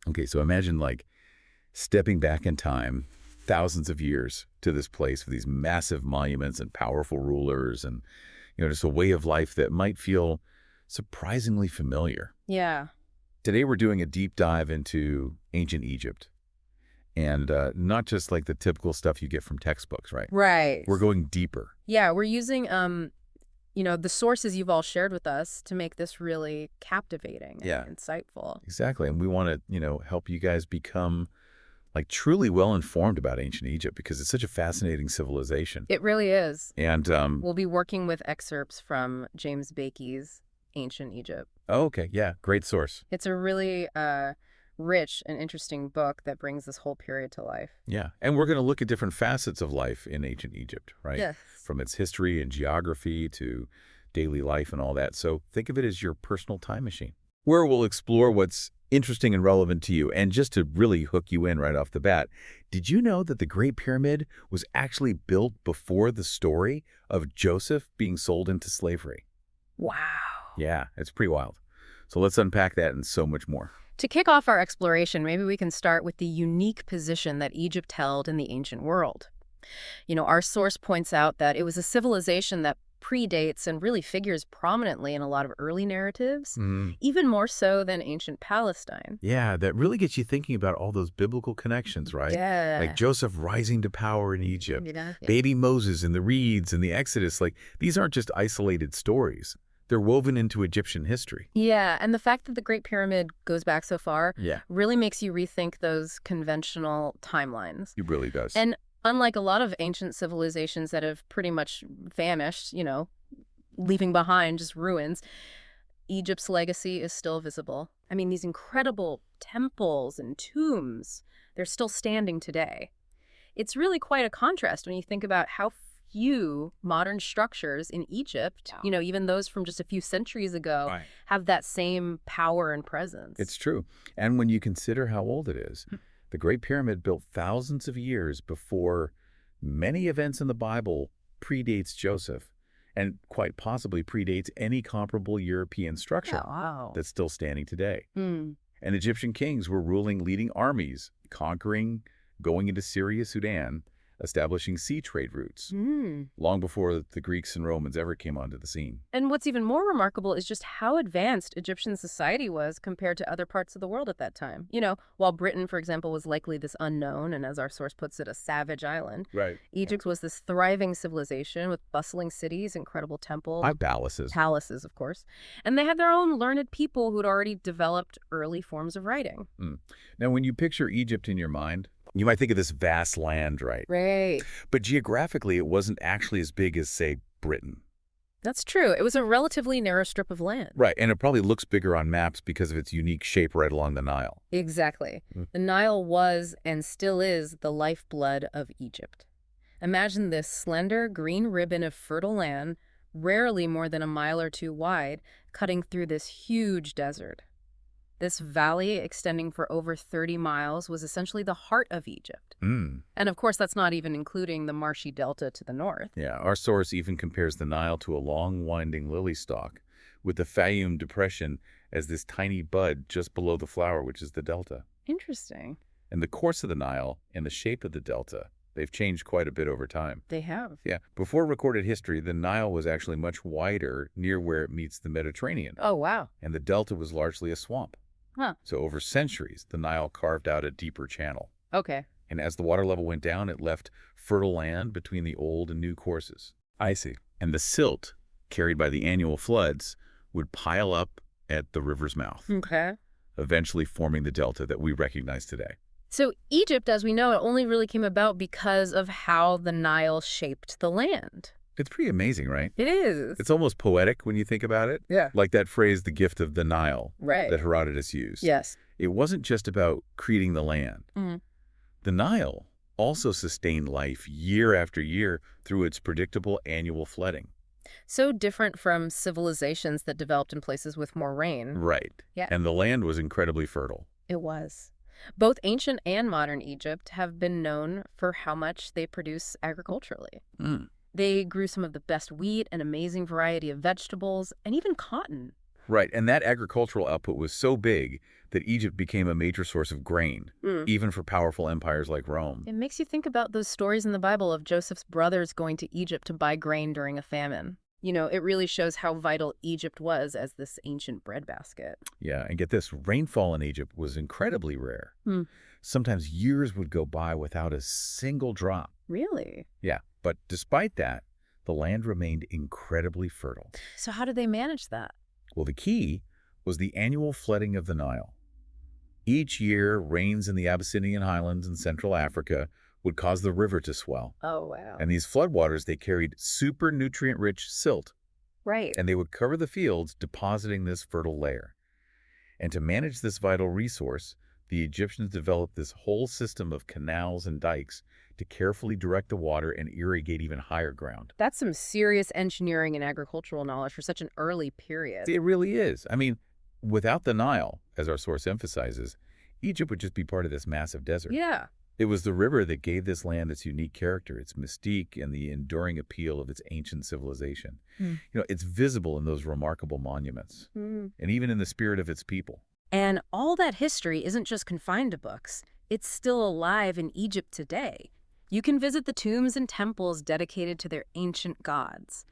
Okay, so imagine like stepping back in time thousands of years to this place with these massive monuments and powerful rulers and, just a way of life that might feel surprisingly familiar. Yeah. Today we're doing a deep dive into ancient Egypt and not just like the typical stuff you get from textbooks, right? Right. We're going deeper. Yeah, we're using the sources you've all shared with us to make this really captivating Yeah, and insightful. exactly. And we want to, help you guys become like truly well informed about ancient Egypt because it's such a fascinating civilization. It really is. And We'll be working with excerpts from James Bakey's Ancient Egypt. oh, okay, yeah, great source. It's a really rich and interesting book that brings this whole period to life. Yeah, and we're going to look at different facets of life in ancient Egypt, right? Yes. From its history and geography to daily life and all that. So think of it as your personal time machine, where we'll explore what's interesting and relevant to you. And just to really hook you in right off the bat, did you know that the Great Pyramid was actually built before the story of Joseph being sold into slavery? Wow. Yeah, it's pretty wild. So let's unpack that and so much more. To kick off our exploration, maybe we can start with the unique position that Egypt held in the ancient world. Our source points out that it was a civilization that predates and really figures prominently in a lot of early narratives, even more so than ancient Palestine. Yeah, that really gets you thinking about all those biblical connections, right? Yeah. Like Joseph rising to power in Egypt, Yeah. baby Moses and the reeds and the Exodus. Like, these aren't just isolated stories. They're woven into Egyptian history. Yeah, and the fact that the Great Pyramid goes back so far Yeah, really makes you rethink those conventional timelines. it really does. And unlike a lot of ancient civilizations that have pretty much vanished, leaving behind just ruins, Egypt's legacy is still visible. I mean, these incredible temples and tombs, they're still standing today. It's really quite a contrast when you think about how few modern structures in Egypt, even those from just a few centuries ago, Right. have that same power and presence. It's true. And when you consider how old it is, the Great Pyramid built thousands of years before many events in the Bible predates Joseph and quite possibly predates any comparable European structure wow. that's still standing today. Hmm. And Egyptian kings were ruling leading armies, conquering, going into Syria, Sudan, establishing sea trade routes, long before the Greeks and Romans ever came onto the scene. And what's even more remarkable is just how advanced Egyptian society was compared to other parts of the world at that time. While Britain, for example, was likely this unknown, and as our source puts it, a savage island, Right. Egypt was this thriving civilization with bustling cities, incredible temples, Palaces, of course. And they had their own learned people who'd already developed early forms of writing. Now, when you picture Egypt in your mind, you might think of this vast land, right? Right. But geographically, it wasn't actually as big as, say, Britain. That's true. It was a relatively narrow strip of land. Right, and it probably looks bigger on maps because of its unique shape right along the Nile. Exactly. The Nile was and still is the lifeblood of Egypt. Imagine this slender green ribbon of fertile land, rarely more than a mile or two wide, cutting through this huge desert. This valley, extending for over 30 miles, was essentially the heart of Egypt. And of course, that's not even including the marshy delta to the north. Yeah, our source even compares the Nile to a long, winding lily stalk, with the Fayum Depression as this tiny bud just below the flower, which is the delta. Interesting. And the course of the Nile and the shape of the delta, they've changed quite a bit over time. They have. Yeah, before recorded history, the Nile was actually much wider near where it meets the Mediterranean. Oh, wow. And the delta was largely a swamp. Huh. So over centuries, the Nile carved out a deeper channel. Okay. And as the water level went down, it left fertile land between the old and new courses. I see. And the silt, carried by the annual floods, would pile up at the river's mouth, Okay. eventually forming the delta that we recognize today. So Egypt, as we know, it only really came about because of how the Nile shaped the land. It's pretty amazing, right? It is. It's almost poetic when you think about it. Yeah. Like that phrase, the gift of the Nile, Right. that Herodotus used. Yes. It wasn't just about creating the land. The Nile also sustained life year after year through its predictable annual flooding. So different from civilizations that developed in places with more rain. Right. Yeah. And the land was incredibly fertile. It was. Both ancient and modern Egypt have been known for how much they produce agriculturally. They grew some of the best wheat, an amazing variety of vegetables, and even cotton. Right, and that agricultural output was so big that Egypt became a major source of grain, Mm. even for powerful empires like Rome. It makes you think about those stories in the Bible of Joseph's brothers going to Egypt to buy grain during a famine. It really shows how vital Egypt was as this ancient breadbasket. Yeah, and get this, rainfall in Egypt was incredibly rare. Hmm. Sometimes years would go by without a single drop. Really? Yeah, but despite that, the land remained incredibly fertile. So how did they manage that? Well, the key was the annual flooding of the Nile. Each year, rains in the Abyssinian highlands in Central Africa would cause the river to swell. Oh, wow. And these floodwaters, they carried super nutrient-rich silt, Right. and they would cover the fields, depositing this fertile layer. And to manage this vital resource, the Egyptians developed this whole system of canals and dikes to carefully direct the water and irrigate even higher ground. That's some serious engineering and agricultural knowledge for such an early period. It really is. I mean, without the Nile, as our source emphasizes, Egypt would just be part of this massive desert. Yeah. It was the river that gave this land its unique character, its mystique, and the enduring appeal of its ancient civilization. It's visible in those remarkable monuments, and even in the spirit of its people. And all that history isn't just confined to books. It's still alive in Egypt today. You can visit the tombs and temples dedicated to their ancient gods.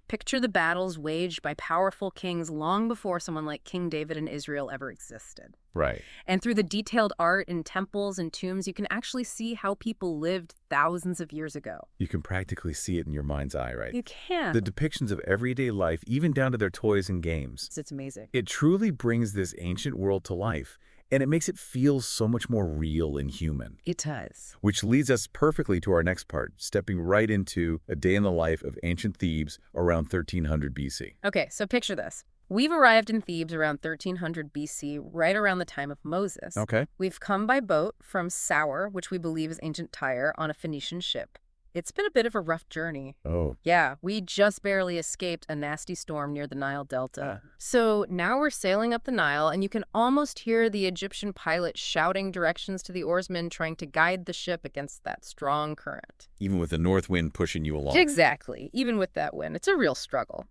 Picture the battles waged by powerful kings long before someone like King David in Israel ever existed. Right. And through the detailed art in temples and tombs, you can actually see how people lived thousands of years ago. You can practically see it in your mind's eye, right? You can. The depictions of everyday life, even down to their toys and games. It's amazing. It truly brings this ancient world to life, and it makes it feel so much more real and human. It does. Which leads us perfectly to our next part, stepping right into a day in the life of ancient Thebes around 1300 BC. Okay, so picture this. We've arrived in Thebes around 1300 BC, right around the time of Moses. Okay. We've come by boat from Sour, which we believe is ancient Tyre, on a Phoenician ship. It's been a bit of a rough journey. Oh. Yeah, we just barely escaped a nasty storm near the Nile Delta. So now we're sailing up the Nile, and you can almost hear the Egyptian pilot shouting directions to the oarsmen trying to guide the ship against that strong current. Even with the north wind pushing you along. Exactly. Even with that wind, it's a real struggle.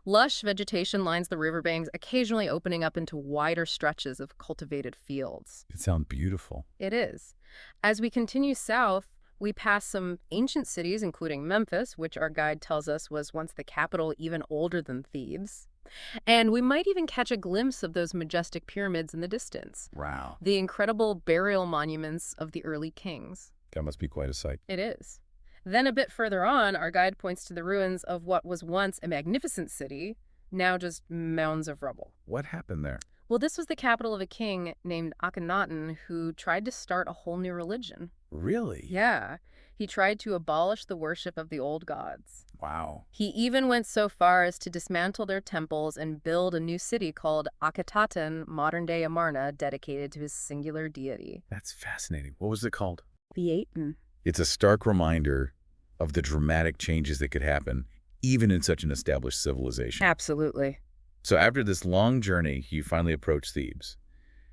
Lush vegetation lines the riverbanks, occasionally opening up into wider stretches of cultivated fields. It sounds beautiful. It is. As we continue south, we pass some ancient cities, including Memphis, which our guide tells us was once the capital even older than Thebes. And we might even catch a glimpse of those majestic pyramids in the distance. Wow. The incredible burial monuments of the early kings. That must be quite a sight. It is. Then a bit further on, our guide points to the ruins of what was once a magnificent city, now just mounds of rubble. What happened there? Well, this was the capital of a king named Akhenaten who tried to start a whole new religion. Really? Yeah. He tried to abolish the worship of the old gods. Wow. He even went so far as to dismantle their temples and build a new city called Akhetaten, modern-day Amarna, dedicated to his singular deity. That's fascinating. What was it called? Theaten. It's a stark reminder of the dramatic changes that could happen, even in such an established civilization. Absolutely. So after this long journey, you finally approach Thebes,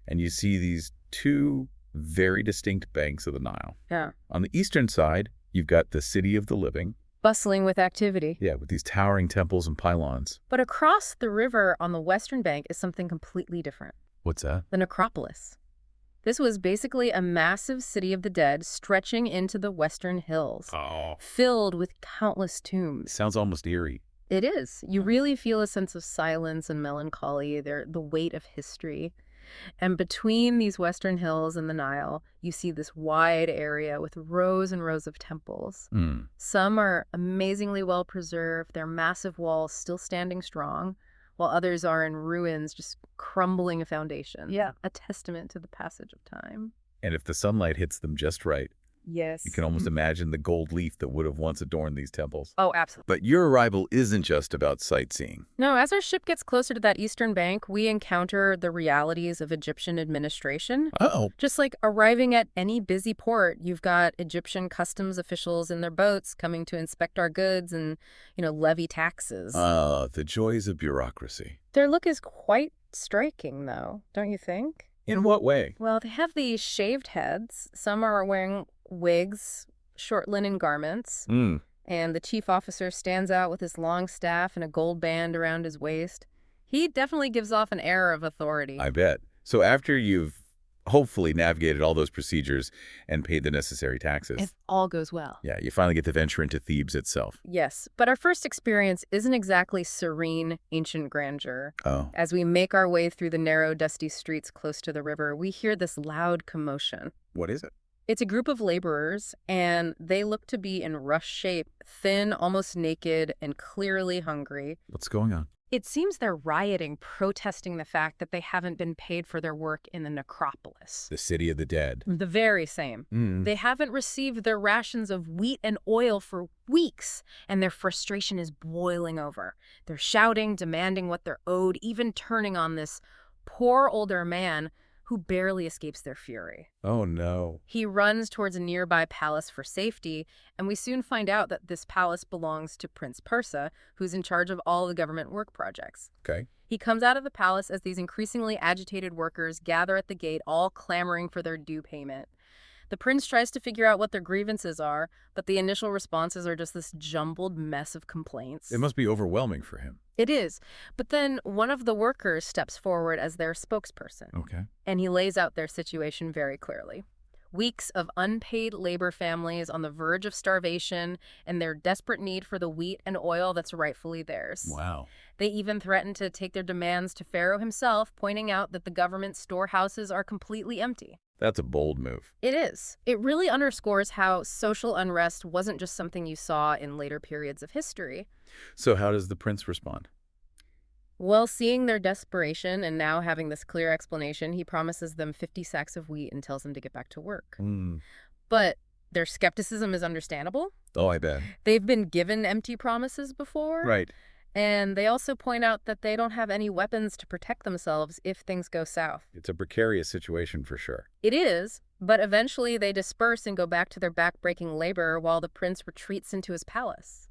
and you see these two very distinct banks of the Nile. Yeah. On the eastern side, you've got the city of the living. Bustling with activity. Yeah, with these towering temples and pylons. But across the river on the western bank is something completely different. What's that? The necropolis. This was basically a massive city of the dead stretching into the western hills, filled with countless tombs. Sounds almost eerie. It is. You really feel a sense of silence and melancholy, the weight of history. And between these western hills and the Nile, you see this wide area with rows and rows of temples. Some are amazingly well preserved, their massive walls still standing strong, while others are in ruins, just crumbling foundations. Yeah. A testament to the passage of time. And if the sunlight hits them just right, Yes. you can almost imagine the gold leaf that would have once adorned these temples. Oh, absolutely. But your arrival isn't just about sightseeing. No, as our ship gets closer to that eastern bank, we encounter the realities of Egyptian administration. Uh-oh. Just like arriving at any busy port, you've got Egyptian customs officials in their boats coming to inspect our goods and, levy taxes. The joys of bureaucracy. Their look is quite striking, though, don't you think? In what way? Well, they have these shaved heads. Some are wearing wigs, short linen garments, and the chief officer stands out with his long staff and a gold band around his waist. He definitely gives off an air of authority. I bet. So after you've hopefully navigated all those procedures and paid the necessary taxes, If all goes well. yeah, you finally get to venture into Thebes itself. Yes, but our first experience isn't exactly serene, ancient grandeur. Oh, As we make our way through the narrow, dusty streets close to the river, we hear this loud commotion. what is it? It's a group of laborers, and they look to be in rough shape, thin, almost naked, and clearly hungry. What's going on? It seems they're rioting, protesting the fact that they haven't been paid for their work in the necropolis. The city of the dead. The very same. Mm. They haven't received their rations of wheat and oil for weeks, and their frustration is boiling over. They're shouting, demanding what they're owed, even turning on this poor older man who barely escapes their fury. Oh, no. He runs towards a nearby palace for safety, and we soon find out that this palace belongs to Prince Persa, who's in charge of all the government work projects. Okay. He comes out of the palace as these increasingly agitated workers gather at the gate, all clamoring for their due payment. The prince tries to figure out what their grievances are, but the initial responses are just this jumbled mess of complaints. It must be overwhelming for him. It is. But then one of the workers steps forward as their spokesperson, Okay. and he lays out their situation very clearly. Weeks of unpaid labor families on the verge of starvation and their desperate need for the wheat and oil that's rightfully theirs. Wow. They even threaten to take their demands to Pharaoh himself, pointing out that the government storehouses are completely empty. That's a bold move. It is. It really underscores how social unrest wasn't just something you saw in later periods of history. So how does the prince respond? Well, seeing their desperation and now having this clear explanation, he promises them 50 sacks of wheat and tells them to get back to work. Mm. But their skepticism is understandable. Oh, I bet. They've been given empty promises before. Right. And they also point out that they don't have any weapons to protect themselves if things go south. It's a precarious situation for sure. It is, but eventually they disperse and go back to their back-breaking labor while the prince retreats into his palace.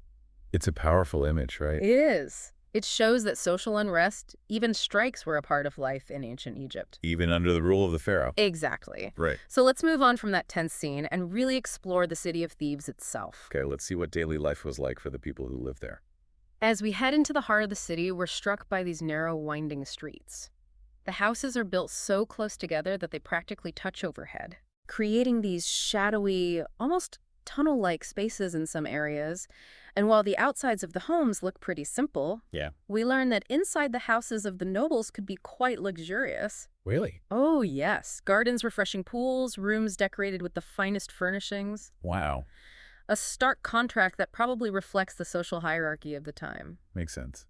It's a powerful image, right? It is. It shows that social unrest, even strikes, were a part of life in ancient Egypt. Even under the rule of the pharaoh. Exactly. Right. So let's move on from that tense scene and really explore the city of Thebes itself. Okay, let's see what daily life was like for the people who lived there. As we head into the heart of the city, we're struck by these narrow, winding streets. The houses are built so close together that they practically touch overhead, creating these shadowy, almost tunnel-like spaces in some areas. And while the outsides of the homes look pretty simple, Yeah. we learn that inside the houses of the nobles could be quite luxurious. Really? Oh, yes. Gardens, refreshing pools, rooms decorated with the finest furnishings. Wow. A stark contrast that probably reflects the social hierarchy of the time. Makes sense.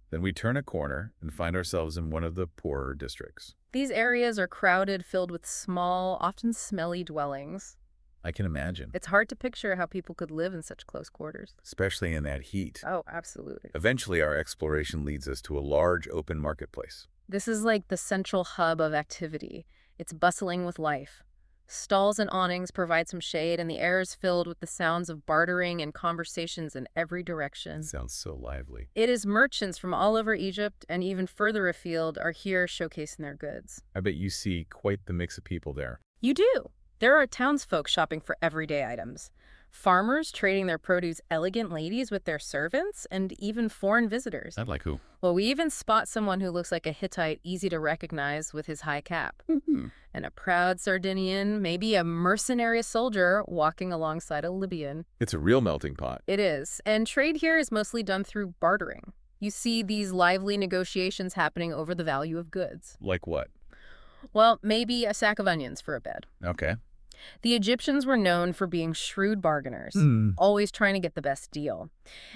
Then we turn a corner and find ourselves in one of the poorer districts. These areas are crowded, filled with small, often smelly dwellings. I can imagine. It's hard to picture how people could live in such close quarters. Especially in that heat. Oh, absolutely. Eventually, our exploration leads us to a large open marketplace. This is like the central hub of activity. It's bustling with life. Stalls and awnings provide some shade, and the air is filled with the sounds of bartering and conversations in every direction. Sounds so lively. It is merchants from all over Egypt and even further afield are here showcasing their goods. I bet you see quite the mix of people there. You do. There are townsfolk shopping for everyday items. Farmers trading their produce, elegant ladies with their servants, and even foreign visitors. I'd like who? Well, we even spot someone who looks like a Hittite, easy to recognize with his high cap. Mm-hmm. And a proud Sardinian, maybe a mercenary soldier, walking alongside a Libyan. It's a real melting pot. It is. And trade here is mostly done through bartering. You see these lively negotiations happening over the value of goods. Like what? Well, maybe a sack of onions for a bed. Okay. The Egyptians were known for being shrewd bargainers, Mm. always trying to get the best deal.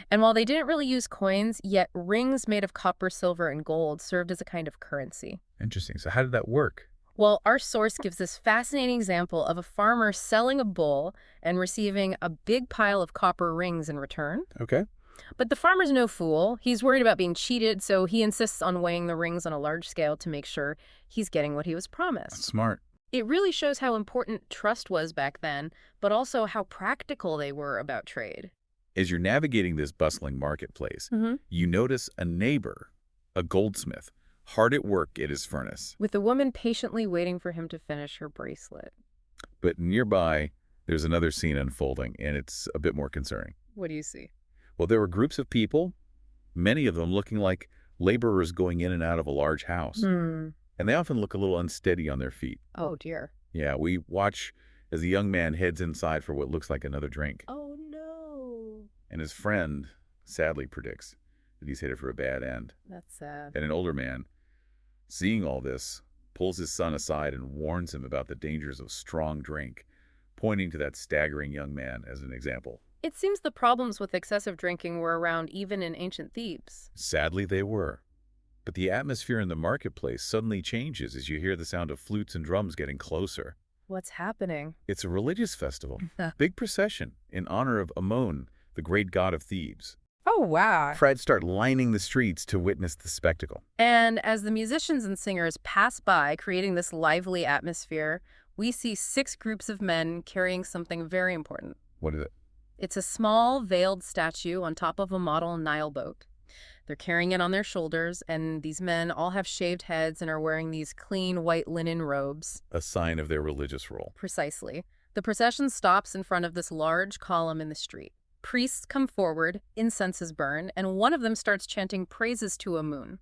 And while they didn't really use coins, yet rings made of copper, silver, and gold served as a kind of currency. Interesting. So how did that work? Well, our source gives this fascinating example of a farmer selling a bull and receiving a big pile of copper rings in return. Okay. But the farmer's no fool. He's worried about being cheated, so he insists on weighing the rings on a large scale to make sure he's getting what he was promised. Smart. It really shows how important trust was back then, but also how practical they were about trade. As you're navigating this bustling marketplace, you notice a neighbor, a goldsmith, hard at work at his furnace. With the woman patiently waiting for him to finish her bracelet. But nearby, there's another scene unfolding, and it's a bit more concerning. What do you see? Well, there were groups of people, many of them looking like laborers going in and out of a large house. Hmm. And they often look a little unsteady on their feet. Oh, dear. Yeah, we watch as the young man heads inside for what looks like another drink. Oh, no. And his friend sadly predicts that he's headed for a bad end. That's sad. And an older man, seeing all this, pulls his son aside and warns him about the dangers of strong drink, pointing to that staggering young man as an example. It seems the problems with excessive drinking were around even in ancient Thebes. Sadly, they were. But the atmosphere in the marketplace suddenly changes as you hear the sound of flutes and drums getting closer. What's happening? It's a religious festival, big procession in honor of Ammon, the great god of Thebes. Oh, wow. Crowds start lining the streets to witness the spectacle. And as the musicians and singers pass by, creating this lively atmosphere, we see 6 groups of men carrying something very important. What is it? It's a small, veiled statue on top of a model Nile boat. They're carrying it on their shoulders, and these men all have shaved heads and are wearing these clean white linen robes. A sign of their religious role. Precisely. The procession stops in front of this large column in the street. Priests come forward, incense is burned, and one of them starts chanting praises to Amun.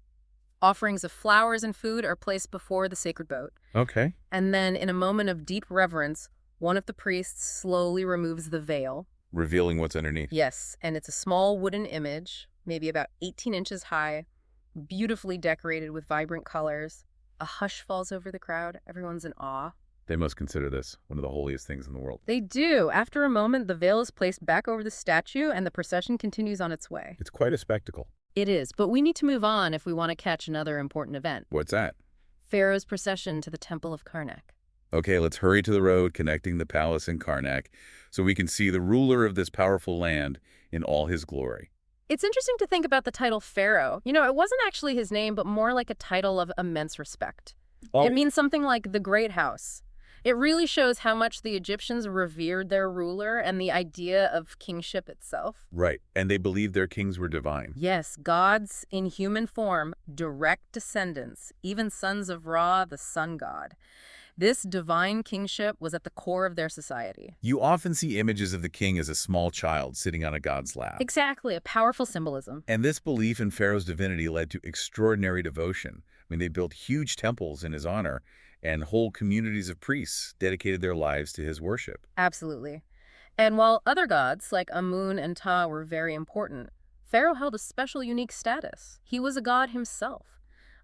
Offerings of flowers and food are placed before the sacred boat. Okay. And then, in a moment of deep reverence, one of the priests slowly removes the veil. Revealing what's underneath. Yes, and it's a small wooden image, maybe about 18 inches high, beautifully decorated with vibrant colors. A hush falls over the crowd. Everyone's in awe. They must consider this one of the holiest things in the world. They do. After a moment, the veil is placed back over the statue, and the procession continues on its way. It's quite a spectacle. It is, but we need to move on if we want to catch another important event. What's that? Pharaoh's procession to the Temple of Karnak. Okay, let's hurry to the road connecting the palace and Karnak so we can see the ruler of this powerful land in all his glory. It's interesting to think about the title Pharaoh. You know, it wasn't actually his name, but more like a title of immense respect. It means something like the Great House. It really shows how much the Egyptians revered their ruler and the idea of kingship itself. Right, and they believed their kings were divine. Yes, gods in human form, direct descendants, even sons of Ra, the sun god. This divine kingship was at the core of their society. You often see images of the king as a small child sitting on a god's lap. Exactly, a powerful symbolism. And this belief in Pharaoh's divinity led to extraordinary devotion. I mean, they built huge temples in his honor, and whole communities of priests dedicated their lives to his worship. Absolutely. And while other gods like Amun and Ta were very important, Pharaoh held a special unique status. He was a god himself.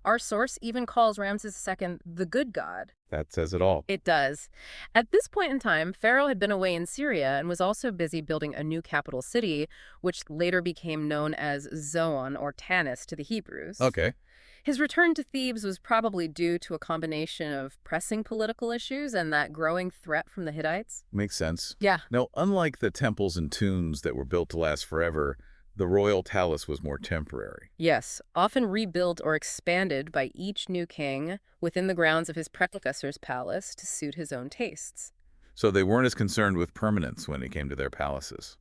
Our source even calls Ramses II the good god. That says it all. It does. At this point in time, Pharaoh had been away in Syria and was also busy building a new capital city, which later became known as Zoan or Tanis to the Hebrews. Okay. His return to Thebes was probably due to a combination of pressing political issues and that growing threat from the Hittites. Makes sense. Yeah. Now, unlike the temples and tombs that were built to last forever, the royal palace was more temporary. Yes, often rebuilt or expanded by each new king within the grounds of his predecessor's palace to suit his own tastes. So they weren't as concerned with permanence when it came to their palaces.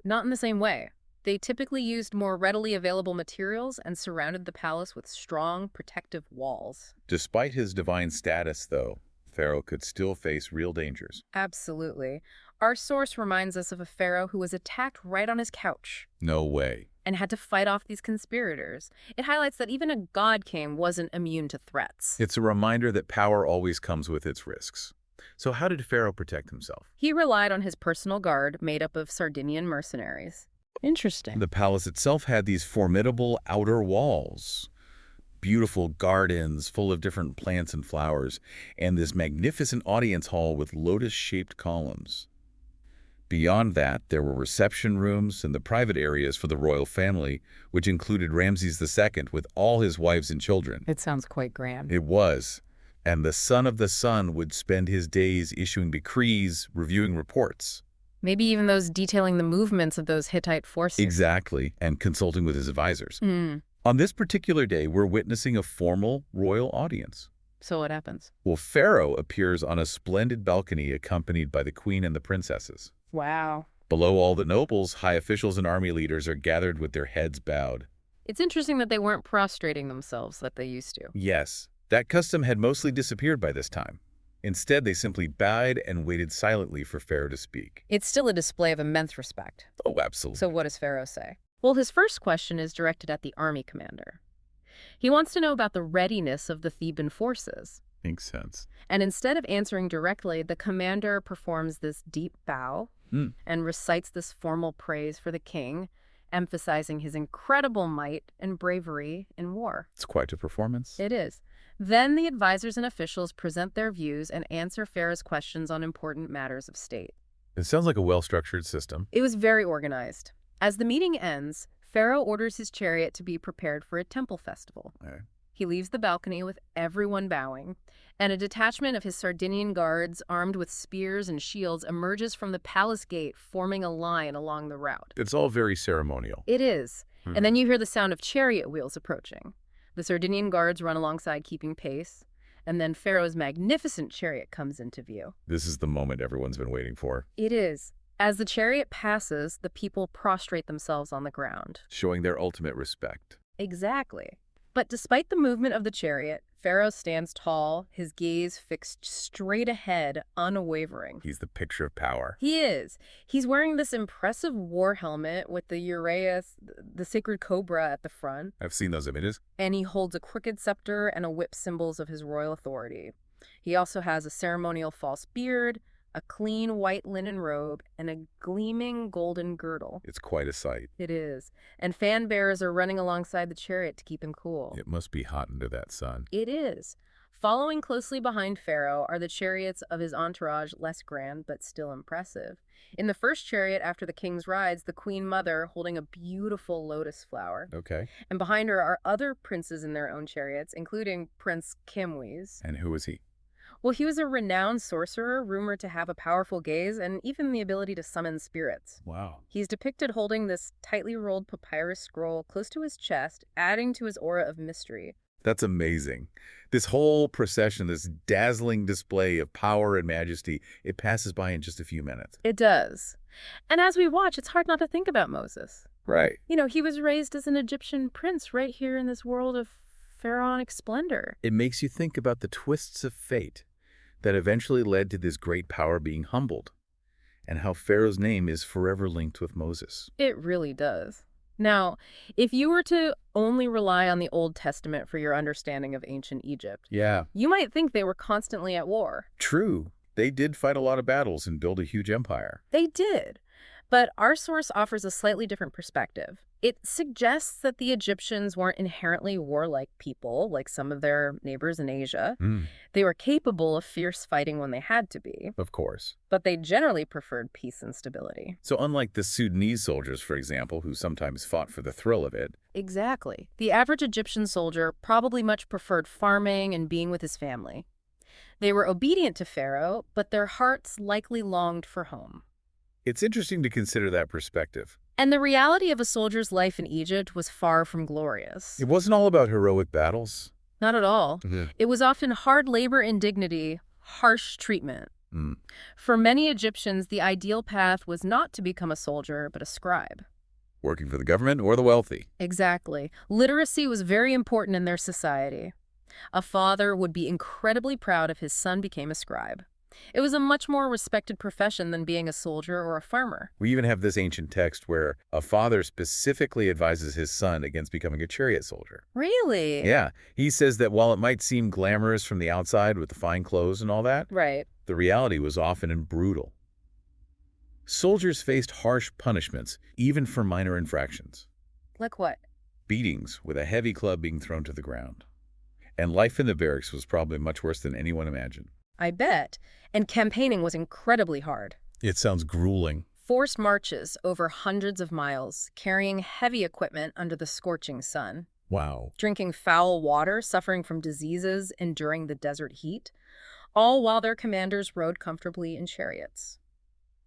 Not in the same way. They typically used more readily available materials and surrounded the palace with strong, protective walls. Despite his divine status, though, Pharaoh could still face real dangers. Absolutely. Our source reminds us of a pharaoh who was attacked right on his couch No way. and had to fight off these conspirators. It highlights that even a god king wasn't immune to threats. It's a reminder that power always comes with its risks. So how did Pharaoh protect himself? He relied on his personal guard made up of Sardinian mercenaries. Interesting. The palace itself had these formidable outer walls, beautiful gardens full of different plants and flowers, and this magnificent audience hall with lotus-shaped columns. Beyond that, there were reception rooms and the private areas for the royal family, which included Ramses II with all his wives and children. It sounds quite grand. It was. And the son of the sun would spend his days issuing decrees, reviewing reports. Maybe even those detailing the movements of those Hittite forces. Exactly, and consulting with his advisors. Hmm. On this particular day, we're witnessing a formal royal audience. So what happens? Well, Pharaoh appears on a splendid balcony accompanied by the queen and the princesses. Wow. Below all the nobles, high officials and army leaders are gathered with their heads bowed. It's interesting that they weren't prostrating themselves like they used to. Yes, that custom had mostly disappeared by this time. Instead, they simply bowed and waited silently for Pharaoh to speak. It's still a display of immense respect. Oh, absolutely. So what does Pharaoh say? Well, his first question is directed at the army commander. He wants to know about the readiness of the Theban forces. Makes sense. And instead of answering directly, the commander performs this deep bow Hmm. and recites this formal praise for the king, emphasizing his incredible might and bravery in war. It's quite a performance. It is. Then the advisors and officials present their views and answer Pharaoh's questions on important matters of state. It sounds like a well-structured system. It was very organized. As the meeting ends, Pharaoh orders his chariot to be prepared for a temple festival. Okay. He leaves the balcony with everyone bowing, and a detachment of his Sardinian guards armed with spears and shields emerges from the palace gate, forming a line along the route. It's all very ceremonial. It is. And then you hear the sound of chariot wheels approaching. The Sardinian guards run alongside, keeping pace, and then Pharaoh's magnificent chariot comes into view. This is the moment everyone's been waiting for, It is. As the chariot passes, the people prostrate themselves on the ground. showing their ultimate respect. Exactly. But despite the movement of the chariot, Pharaoh stands tall, his gaze fixed straight ahead, unwavering. He's the picture of power. He is. He's wearing this impressive war helmet with the uraeus, the sacred cobra at the front, I've seen those images. and he holds a crooked scepter and a whip, symbols of his royal authority. He also has a ceremonial false beard, a clean white linen robe, and a gleaming golden girdle. It's quite a sight. It is. And fan bearers are running alongside the chariot to keep him cool. It must be hot under that sun. It is. Following closely behind Pharaoh are the chariots of his entourage, less grand but still impressive. In the first chariot after the king's rides, the queen mother holding a beautiful lotus flower. Okay. And behind her are other princes in their own chariots, including Prince Kimwis. And who is he? Well, he was a renowned sorcerer, rumored to have a powerful gaze and even the ability to summon spirits. Wow. He's depicted holding this tightly rolled papyrus scroll close to his chest, adding to his aura of mystery. That's amazing. This whole procession, this dazzling display of power and majesty, it passes by in just a few minutes. It does. And as we watch, it's hard not to think about Moses. Right. You know, he was raised as an Egyptian prince right here in this world of pharaonic splendor. It makes you think about the twists of fate that eventually led to this great power being humbled, and how Pharaoh's name is forever linked with Moses. It really does. Now, if you were to only rely on the Old Testament for your understanding of ancient Egypt, Yeah. you might think they were constantly at war. True. They did fight a lot of battles and build a huge empire. They did. But our source offers a slightly different perspective. It suggests that the Egyptians weren't inherently warlike people, like some of their neighbors in Asia. They were capable of fierce fighting when they had to be, Of course. but they generally preferred peace and stability. So unlike the Sudanese soldiers, for example, who sometimes fought for the thrill of it, Exactly. The average Egyptian soldier probably much preferred farming and being with his family. They were obedient to Pharaoh, but their hearts likely longed for home. it's interesting to consider that perspective. And the reality of a soldier's life in Egypt was far from glorious. It wasn't all about heroic battles. Not at all. It was often hard labor, indignity, harsh treatment. Mm. For many Egyptians, the ideal path was not to become a soldier, but a scribe. Working for the government or the wealthy. Exactly. Literacy was very important in their society. A father would be incredibly proud if his son became a scribe. It was a much more respected profession than being a soldier or a farmer. We even have this ancient text where a father specifically advises his son against becoming a chariot soldier. Really? Yeah, he says that while it might seem glamorous from the outside with the fine clothes and all that, Right. the reality was often brutal. Soldiers faced harsh punishments, even for minor infractions. Like what? Beatings with a heavy club being thrown to the ground. And life in the barracks was probably much worse than anyone imagined. I bet. And campaigning was incredibly hard. It sounds grueling. Forced marches over hundreds of miles, carrying heavy equipment under the scorching sun, Wow. drinking foul water, suffering from diseases, enduring the desert heat, all while their commanders rode comfortably in chariots.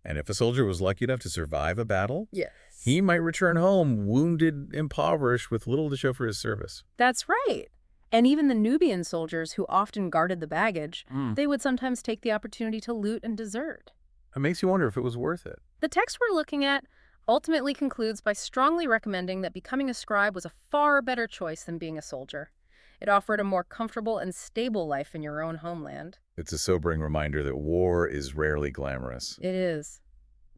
And if a soldier was lucky enough to survive a battle, Yes. he might return home wounded, impoverished, with little to show for his service. That's right. And even the Nubian soldiers who often guarded the baggage, they would sometimes take the opportunity to loot and desert. It makes you wonder if it was worth it. The text we're looking at ultimately concludes by strongly recommending that becoming a scribe was a far better choice than being a soldier. It offered a more comfortable and stable life in your own homeland. It's a sobering reminder that war is rarely glamorous. It is.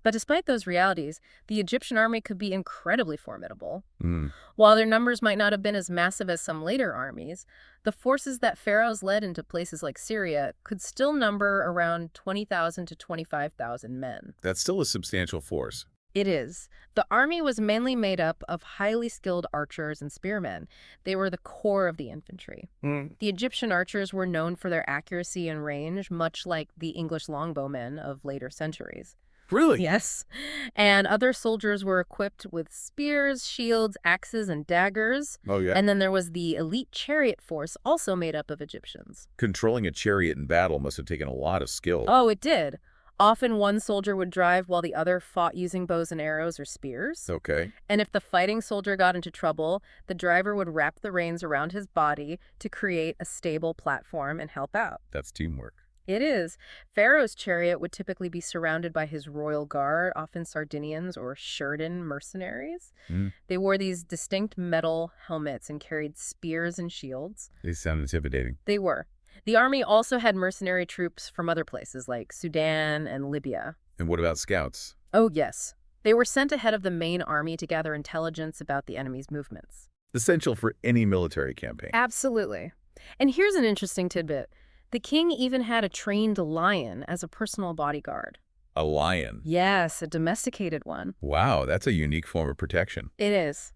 But despite those realities, the Egyptian army could be incredibly formidable. Mm. While their numbers might not have been as massive as some later armies, the forces that pharaohs led into places like Syria could still number around 20,000 to 25,000 men. That's still a substantial force. It is. The army was mainly made up of highly skilled archers and spearmen. They were the core of the infantry. Mm. The Egyptian archers were known for their accuracy and range, much like the English longbowmen of later centuries. Really? Yes. And other soldiers were equipped with spears, shields, axes, and daggers. Oh, yeah. And then there was the elite chariot force, also made up of Egyptians. Controlling a chariot in battle must have taken a lot of skill. Oh, it did. Often one soldier would drive while the other fought using bows and arrows or spears. Okay. And if the fighting soldier got into trouble, the driver would wrap the reins around his body to create a stable platform and help out. That's teamwork. It is. Pharaoh's chariot would typically be surrounded by his royal guard, often Sardinians or Sheridan mercenaries. Mm. They wore these distinct metal helmets and carried spears and shields. They sound intimidating. They were. The army also had mercenary troops from other places like Sudan and Libya. And what about scouts? Oh, yes. They were sent ahead of the main army to gather intelligence about the enemy's movements. Essential for any military campaign. Absolutely. And here's an interesting tidbit. The king even had a trained lion as a personal bodyguard. A lion. Yes, a domesticated one. Wow, that's a unique form of protection. It is.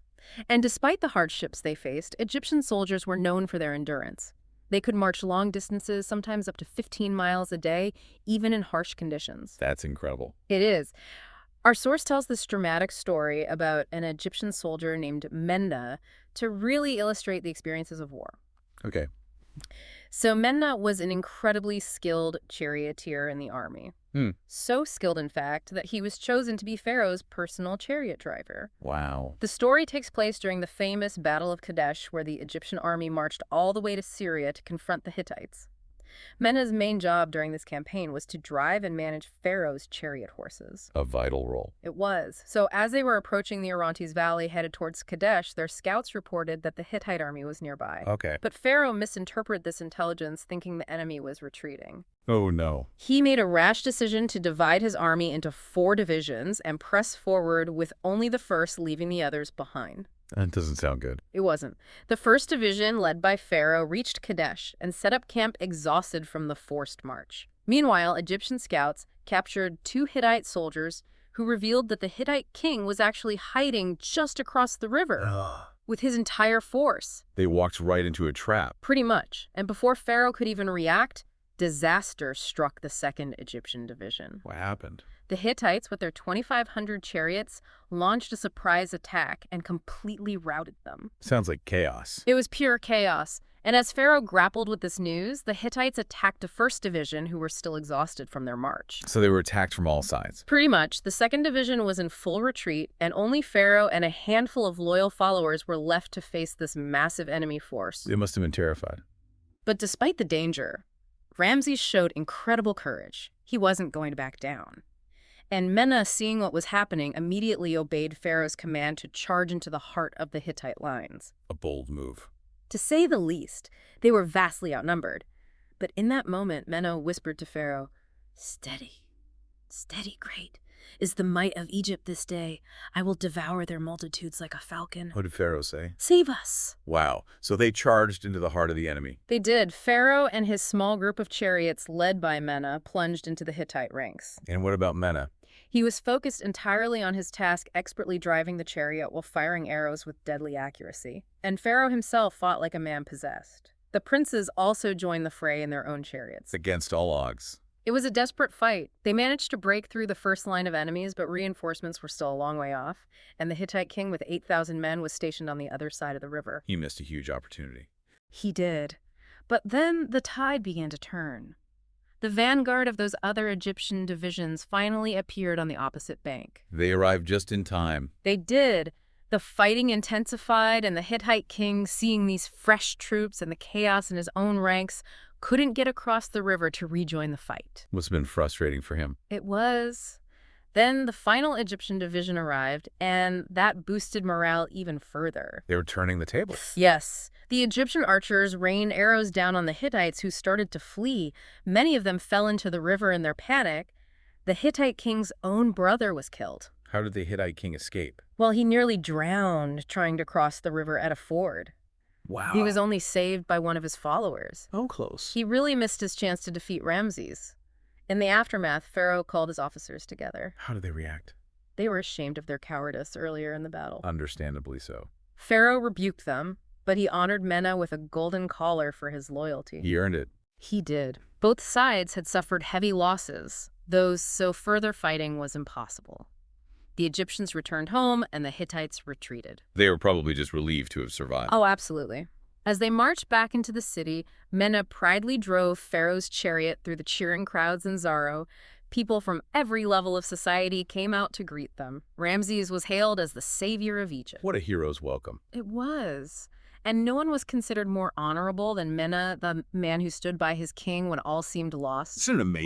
And despite the hardships they faced, Egyptian soldiers were known for their endurance. They could march long distances, sometimes up to 15 miles a day, even in harsh conditions. That's incredible. It is. Our source tells this dramatic story about an Egyptian soldier named Menna to really illustrate the experiences of war. Okay. So Menna was an incredibly skilled charioteer in the army. So skilled, in fact, that he was chosen to be Pharaoh's personal chariot driver. Wow. The story takes place during the famous Battle of Kadesh, where the Egyptian army marched all the way to Syria to confront the Hittites. Menna's main job during this campaign was to drive and manage Pharaoh's chariot horses. A vital role. It was. So as they were approaching the Orontes Valley headed towards Kadesh, their scouts reported that the Hittite army was nearby. Okay. But Pharaoh misinterpreted this intelligence, thinking the enemy was retreating. Oh, no. He made a rash decision to divide his army into 4 divisions and press forward with only the first leaving the others behind. That doesn't sound good. It wasn't. The first division, led by Pharaoh, reached Kadesh and set up camp exhausted from the forced march. Meanwhile, Egyptian scouts captured 2 Hittite soldiers who revealed that the Hittite king was actually hiding just across the river with his entire force. They walked right into a trap. Pretty much. And before Pharaoh could even react, disaster struck the 2nd Egyptian division. What happened? The Hittites, with their 2,500 chariots, launched a surprise attack and completely routed them. Sounds like chaos. It was pure chaos. And as Pharaoh grappled with this news, the Hittites attacked the 1st division, who were still exhausted from their march. So they were attacked from all sides. Pretty much. The 2nd division was in full retreat, and only Pharaoh and a handful of loyal followers were left to face this massive enemy force. They must have been terrified. But despite the danger, Ramses showed incredible courage. He wasn't going to back down. And Menna, seeing what was happening, immediately obeyed Pharaoh's command to charge into the heart of the Hittite lines. A bold move. To say the least, they were vastly outnumbered. But in that moment, Menna whispered to Pharaoh, "Steady, steady, great, is the might of Egypt this day. I will devour their multitudes like a falcon. What did Pharaoh say? Save us." Wow. So they charged into the heart of the enemy. They did. Pharaoh and his small group of chariots, led by Menna, plunged into the Hittite ranks. And what about Menna? He was focused entirely on his task, expertly driving the chariot while firing arrows with deadly accuracy. And Pharaoh himself fought like a man possessed. The princes also joined the fray in their own chariots. Against all odds. It was a desperate fight. They managed to break through the first line of enemies, but reinforcements were still a long way off, and the Hittite king with 8,000 men was stationed on the other side of the river. He missed a huge opportunity. He did. But then the tide began to turn. The vanguard of those other Egyptian divisions finally appeared on the opposite bank. They arrived just in time. They did. The fighting intensified, and the Hittite king, seeing these fresh troops and the chaos in his own ranks, couldn't get across the river to rejoin the fight. Must have been frustrating for him. It was. Then the final Egyptian division arrived, and that boosted morale even further. They were turning the tables. Yes. The Egyptian archers rained arrows down on the Hittites, who started to flee. Many of them fell into the river in their panic. The Hittite king's own brother was killed. How did the Hittite king escape? Well, he nearly drowned trying to cross the river at a ford. Wow. He was only saved by one of his followers. Oh, close. He really missed his chance to defeat Ramses. In the aftermath, Pharaoh called his officers together. How did they react? They were ashamed of their cowardice earlier in the battle. Understandably so. Pharaoh rebuked them, but he honored Mena with a golden collar for his loyalty. He earned it. He did. Both sides had suffered heavy losses, so further fighting was impossible. The Egyptians returned home, and the Hittites retreated. They were probably just relieved to have survived. Oh, absolutely. As they marched back into the city, Mena proudly drove Pharaoh's chariot through the cheering crowds in Zaro. People from every level of society came out to greet them. Ramses was hailed as the savior of Egypt. What a hero's welcome. It was. And no one was considered more honorable than Mena, the man who stood by his king when all seemed lost. Isn't it amazing?